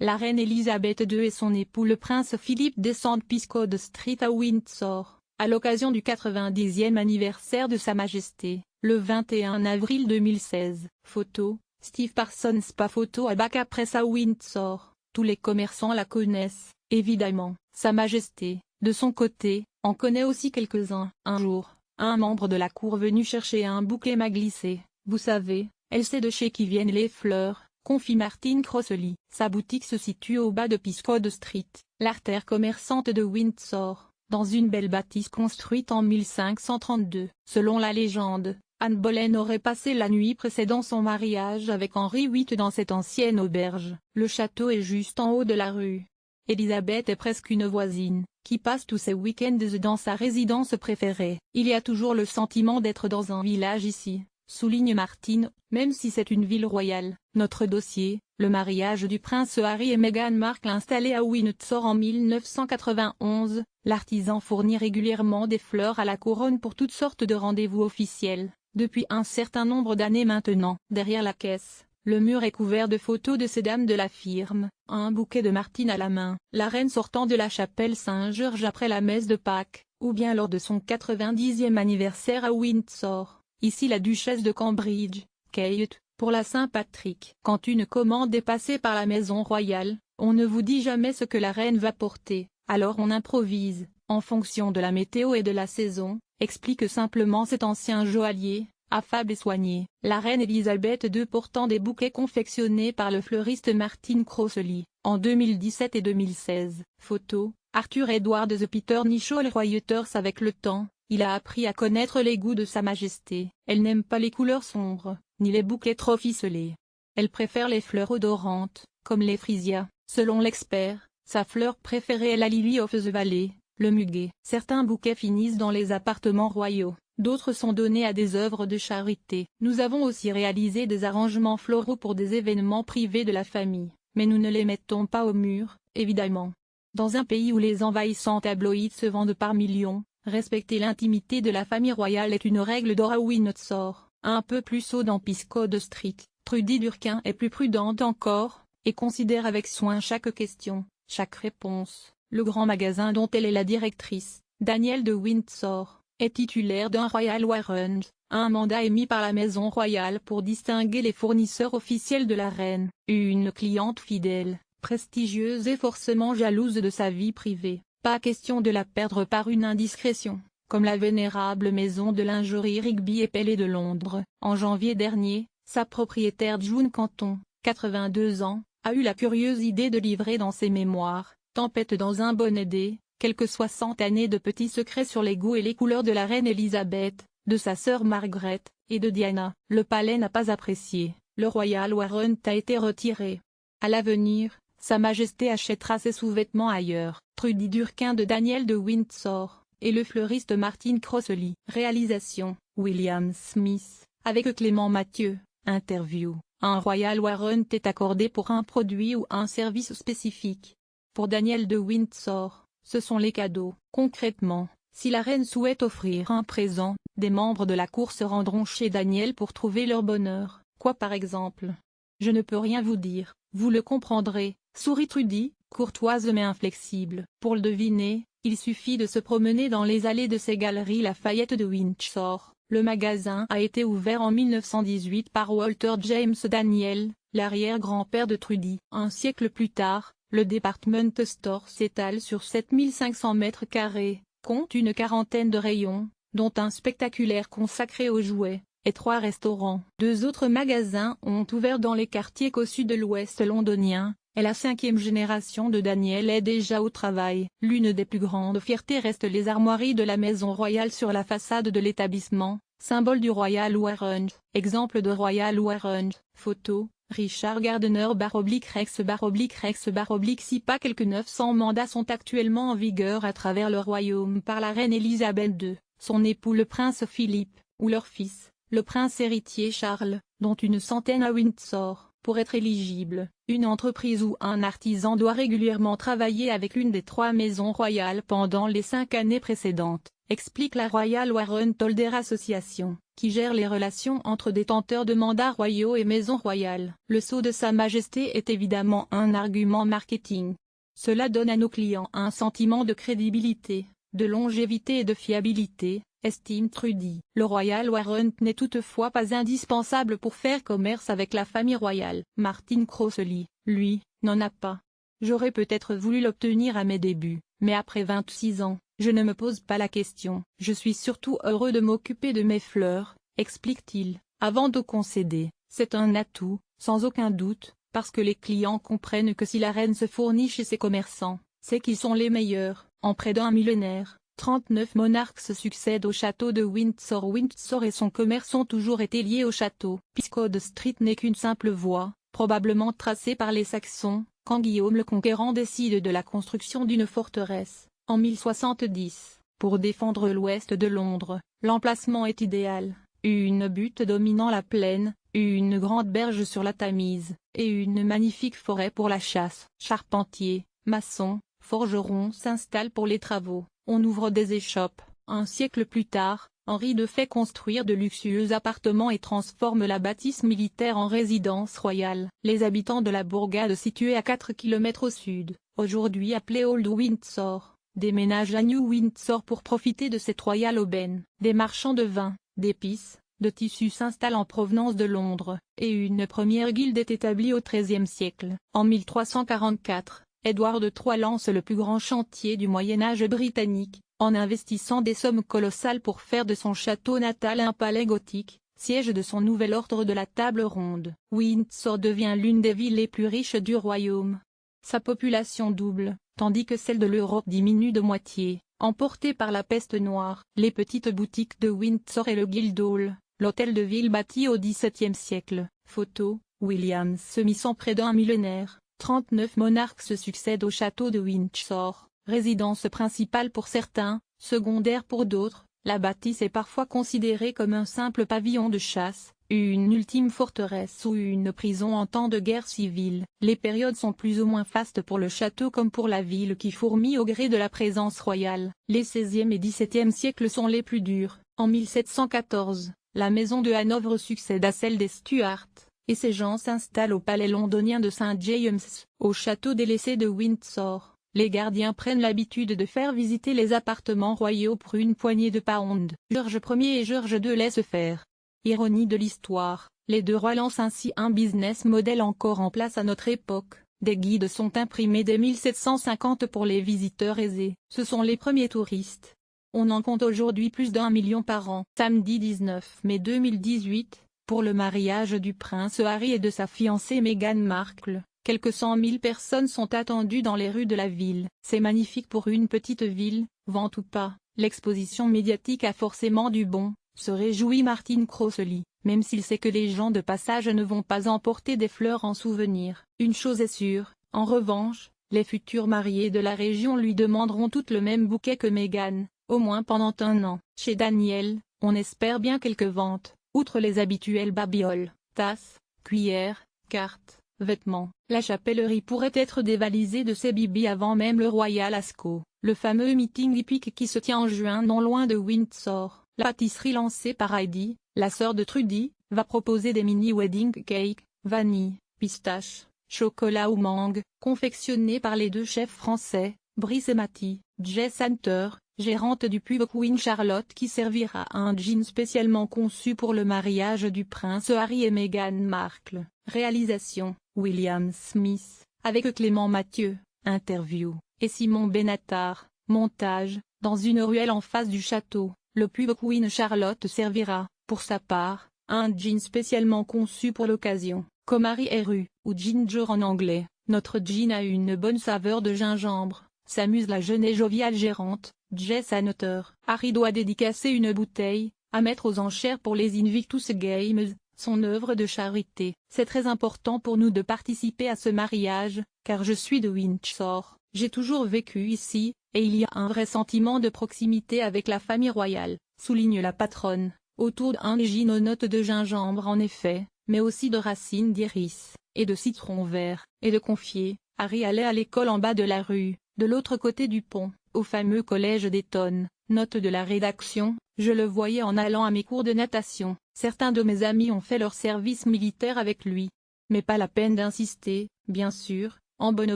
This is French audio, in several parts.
la reine Elisabeth II et son époux le prince Philippe descendent Piscode Street à Windsor, à l'occasion du 90e anniversaire de Sa Majesté, le 21 avril 2016. Photo, Steve Parsons. Pas photo à Baca Press à Windsor. Tous les commerçants la connaissent, évidemment. Sa Majesté, de son côté, en connaît aussi quelques-uns. Un jour, un membre de la cour venu chercher un bouquet m'a glissé: vous savez, elle sait de chez qui viennent les fleurs, confie Martine Crossley. Sa boutique se situe au bas de Piscode Street, l'artère commerçante de Windsor, dans une belle bâtisse construite en 1532. Selon la légende, Anne Boleyn aurait passé la nuit précédant son mariage avec Henri VIII dans cette ancienne auberge. Le château est juste en haut de la rue. Elisabeth est presque une voisine, qui passe tous ses week-ends dans sa résidence préférée. Il y a toujours le sentiment d'être dans un village ici, souligne Martine, même si c'est une ville royale. Notre dossier, le mariage du prince Harry et Meghan Markle installé à Windsor en 1991, l'artisan fournit régulièrement des fleurs à la couronne pour toutes sortes de rendez-vous officiels, depuis un certain nombre d'années maintenant. Derrière la caisse, le mur est couvert de photos de ces dames de la firme, un bouquet de Martine à la main, la reine sortant de la chapelle Saint-Georges après la messe de Pâques, ou bien lors de son 90e anniversaire à Windsor. Ici la duchesse de Cambridge, Kate, pour la Saint-Patrick. Quand une commande est passée par la maison royale, on ne vous dit jamais ce que la reine va porter, alors on improvise, en fonction de la météo et de la saison, explique simplement cet ancien joaillier, affable et soigné. La reine Elisabeth II portant des bouquets confectionnés par le fleuriste Martine Crossley, en 2017 et 2016. Photo, Arthur Edward The Peter Nichol Reuters. Avec le temps, il a appris à connaître les goûts de Sa Majesté. Elle n'aime pas les couleurs sombres, ni les bouquets trop ficelés. Elle préfère les fleurs odorantes, comme les frisia. Selon l'expert, sa fleur préférée est la Lily of the Valley, le muguet. Certains bouquets finissent dans les appartements royaux, d'autres sont donnés à des œuvres de charité. Nous avons aussi réalisé des arrangements floraux pour des événements privés de la famille, mais nous ne les mettons pas au mur, évidemment. Dans un pays où les envahissants tabloïds se vendent par millions, respecter l'intimité de la famille royale est une règle d'or à Windsor. Un peu plus haut dans Piscode Street, Trudy Durkin est plus prudente encore, et considère avec soin chaque question, chaque réponse. Le grand magasin dont elle est la directrice, Daniel de Windsor, est titulaire d'un Royal Warrant, un mandat émis par la maison royale pour distinguer les fournisseurs officiels de la reine. Une cliente fidèle, prestigieuse et forcément jalouse de sa vie privée. Pas question de la perdre par une indiscrétion, comme la vénérable maison de lingerie Rigby et Pellet de Londres. En janvier dernier, sa propriétaire June Canton, 82 ans, a eu la curieuse idée de livrer dans ses mémoires, Tempête dans un bonnet d'Édé, quelques 60 années de petits secrets sur les goûts et les couleurs de la reine Elisabeth, de sa sœur Margaret, et de Diana. Le palais n'a pas apprécié, le Royal Warrant a été retiré. À l'avenir, Sa Majesté achètera ses sous-vêtements ailleurs. Trudy Durkin de Daniel de Windsor, et le fleuriste Martine Crossley. Réalisation, William Smith, avec Clément Mathieu. Interview. Un Royal Warrant est accordé pour un produit ou un service spécifique. Pour Daniel de Windsor, ce sont les cadeaux. Concrètement, si la reine souhaite offrir un présent, des membres de la cour se rendront chez Daniel pour trouver leur bonheur. Quoi par exemple? Je ne peux rien vous dire, vous le comprendrez, sourit Trudy, courtoise mais inflexible. Pour le deviner, il suffit de se promener dans les allées de ces galeries Lafayette de Windsor. Le magasin a été ouvert en 1918 par Walter James Daniel, l'arrière-grand-père de Trudy. Un siècle plus tard, le department store s'étale sur 7500 mètres carrés, compte une quarantaine de rayons, dont un spectaculaire consacré aux jouets, et 3 restaurants. 2 autres magasins ont ouvert dans les quartiers cossus de l'ouest londonien, et la 5e génération de Daniel est déjà au travail. L'une des plus grandes fiertés reste les armoiries de la maison royale sur la façade de l'établissement, symbole du Royal Warrant. Exemple de Royal Warrant. Photo, Richard Gardner /Rex /Rex Si pas quelques 900 mandats sont actuellement en vigueur à travers le royaume par la reine Elisabeth II, son époux le prince Philippe, ou leur fils, le prince héritier Charles, dont une centaine à Windsor. Pour être éligible, une entreprise ou un artisan doit régulièrement travailler avec l'une des 3 maisons royales pendant les 5 années précédentes, explique la Royal Warrant Holder Association, qui gère les relations entre détenteurs de mandats royaux et maison royale. Le sceau de Sa Majesté est évidemment un argument marketing. Cela donne à nos clients un sentiment de crédibilité, de longévité et de fiabilité, estime Trudy. Le Royal Warrant n'est toutefois pas indispensable pour faire commerce avec la famille royale. Martin Crossley, lui, n'en a pas. J'aurais peut-être voulu l'obtenir à mes débuts, mais après 26 ans, je ne me pose pas la question. Je suis surtout heureux de m'occuper de mes fleurs, explique-t-il, avant de concéder. C'est un atout, sans aucun doute, parce que les clients comprennent que si la reine se fournit chez ses commerçants, c'est qu'ils sont les meilleurs. En près d'un millénaire, 39 monarques se succèdent au château de Windsor. Windsor et son commerce ont toujours été liés au château. Piscode Street n'est qu'une simple voie, probablement tracée par les Saxons, quand Guillaume le Conquérant décide de la construction d'une forteresse, en 1070, pour défendre l'ouest de Londres. L'emplacement est idéal, une butte dominant la plaine, une grande berge sur la Tamise, et une magnifique forêt pour la chasse. Charpentiers, maçons, forgerons s'installent pour les travaux. On ouvre des échoppes. Un siècle plus tard, Henri II fait construire de luxueux appartements et transforme la bâtisse militaire en résidence royale. Les habitants de la bourgade située à 4 km au sud, aujourd'hui appelée Old Windsor, déménagent à New Windsor pour profiter de cette royale aubaine. Des marchands de vin, d'épices, de tissus s'installent en provenance de Londres, et une première guilde est établie au XIIIe siècle. En 1344, Édouard III lance le plus grand chantier du Moyen-Âge britannique, en investissant des sommes colossales pour faire de son château natal un palais gothique, siège de son nouvel ordre de la Table ronde. Windsor devient l'une des villes les plus riches du royaume. Sa population double, tandis que celle de l'Europe diminue de moitié, emportée par la peste noire. Les petites boutiques de Windsor et le Guildhall, l'hôtel de ville bâti au XVIIe siècle. Photo, Williams Smith. En près d'un millénaire, 39 monarques se succèdent au château de Windsor, résidence principale pour certains, secondaire pour d'autres. La bâtisse est parfois considérée comme un simple pavillon de chasse, une ultime forteresse ou une prison en temps de guerre civile. Les périodes sont plus ou moins fastes pour le château comme pour la ville qui fourmille au gré de la présence royale. Les 16e et 17e siècles sont les plus durs. En 1714, la maison de Hanovre succède à celle des Stuart, et ces gens s'installent au palais londonien de St James. Au château délaissé de Windsor, les gardiens prennent l'habitude de faire visiter les appartements royaux pour une poignée de pounds. George Ier et George II laissent faire. Ironie de l'histoire, les deux rois lancent ainsi un business model encore en place à notre époque. Des guides sont imprimés dès 1750 pour les visiteurs aisés. Ce sont les premiers touristes. On en compte aujourd'hui plus d'1 million par an. Samedi 19 mai 2018, pour le mariage du prince Harry et de sa fiancée Meghan Markle, quelques 100 000 personnes sont attendues dans les rues de la ville. C'est magnifique pour une petite ville, vent ou pas, l'exposition médiatique a forcément du bon, se réjouit Martin Crossley, même s'il sait que les gens de passage ne vont pas emporter des fleurs en souvenir. Une chose est sûre, en revanche, les futurs mariés de la région lui demanderont toutes le même bouquet que Meghan, au moins pendant un an. Chez Daniel, on espère bien quelques ventes, outre les habituelles babioles, tasses, cuillères, cartes, vêtements. La chapellerie pourrait être dévalisée de ses bibis avant même le Royal Ascot, le fameux meeting hippique qui se tient en juin non loin de Windsor. La pâtisserie lancée par Heidi, la sœur de Trudy, va proposer des mini wedding cakes, vanille, pistache, chocolat ou mangue, confectionnés par les deux chefs français, Brice et Matty. Jess Hunter, gérante du pub Queen Charlotte qui servira un gin spécialement conçu pour le mariage du prince Harry et Meghan Markle. Réalisation, William Smith, avec Clément Mathieu, interview, et Simon Benatar, montage, dans une ruelle en face du château. Le pub Queen Charlotte servira, pour sa part, un gin spécialement conçu pour l'occasion, comme Harry Eru, ou ginger en anglais. Notre gin a une bonne saveur de gingembre, s'amuse la jeune et joviale gérante, Jess Hunter. Harry doit dédicacer une bouteille, à mettre aux enchères pour les Invictus Games, son œuvre de charité. C'est très important pour nous de participer à ce mariage, car je suis de Windsor, j'ai toujours vécu ici, et il y a un vrai sentiment de proximité avec la famille royale, souligne la patronne, autour d'un gin aux notes de gingembre en effet, mais aussi de racines d'iris, et de citron vert, et de confier. Harry allait à l'école en bas de la rue, de l'autre côté du pont, au fameux collège d'Eton, Note de la rédaction, je le voyais en allant à mes cours de natation. Certains de mes amis ont fait leur service militaire avec lui. Mais pas la peine d'insister, bien sûr, en bonne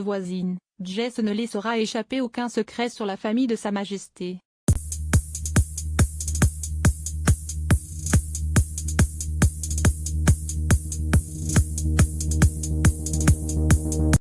voisine, Jess ne laissera échapper aucun secret sur la famille de Sa Majesté.